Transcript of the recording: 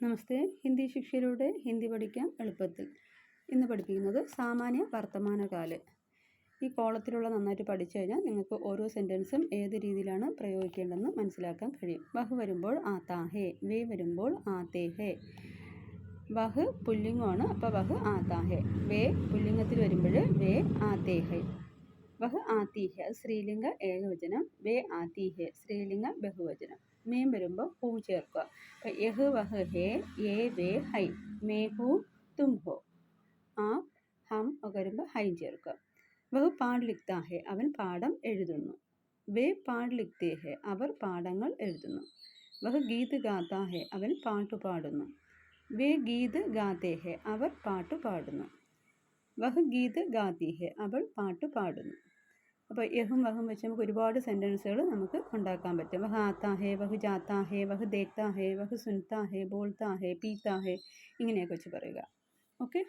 നമസ്തേ. ഹിന്ദി ശിക്ഷയിലൂടെ ഹിന്ദി പഠിക്കാം എളുപ്പത്തിൽ. ഇന്ന് പഠിപ്പിക്കുന്നത് സാമാന്യ വർത്തമാനകാല്. ഈ കോളത്തിലുള്ള നന്നായിട്ട് പഠിച്ചു കഴിഞ്ഞാൽ നിങ്ങൾക്ക് ഓരോ സെൻറ്റൻസും ഏത് രീതിയിലാണ് പ്രയോഗിക്കേണ്ടതെന്ന് മനസ്സിലാക്കാൻ കഴിയും. വഹ് വരുമ്പോൾ ആത്താ ഹേ, വേ വരുമ്പോൾ ആത്തേ ഹേ. വഹ് പുല്ലിംഗമാണ്, അപ്പോൾ വഹ് ആത്താ ഹേ. വേ പുല്ലിംഗത്തിൽ വരുമ്പോൾ വേ ആത്തേ ഹേ. വഹ് ആത്തി ഹേ സ്ത്രീലിംഗ ഏകവചനം, വേ ആത്തി ഹേ സ്ത്രീലിംഗ ബഹുവചനം. മീൻ വരുമ്പോൾ ഹൂ ചേർക്കുക. അപ്പം യഹ് വഹ് ഹേ, യേ വേ ഹൈ, മേ ഹൂ തും ഹോ. ആപ് ഹം ഒക്കെ വരുമ്പോൾ ഹൈ ചേർക്കുക. വഹ് പാഠ് ലിഖ്താ ഹേ, അവൻ പാഠം എഴുതുന്നു. വേ പാഠ് ലിഖ്തേ ഹേ, അവർ പാഠങ്ങൾ എഴുതുന്നു. വഹ് ഗീത് ഗാതാ ഹേ, അവൻ പാട്ട് പാടുന്നു. വേ ഗീത് ഗാതേ ഹേ, അവർ പാട്ട് പാടുന്നു. വഹ് ഗീത് ഗാതി ഹേ, അവൾ പാട്ട് പാടുന്നു. അപ്പോൾ യഹും വഹും വെച്ച് നമുക്ക് ഒരുപാട് സെൻറ്റൻസുകൾ നമുക്ക് ഉണ്ടാക്കാൻ പറ്റും. വഹ് ആത്താ ഹേ, വഹ് ജാത്താ ഹേ, വഹ് ദേഖ്താ ഹേ, വഹ് സുൻതാ ഹേ, ബോൾത്താ ഹേ, പീത്താ ഹേ, ഇങ്ങനെയൊക്കെ വെച്ച് പറയുക. ഓക്കെ.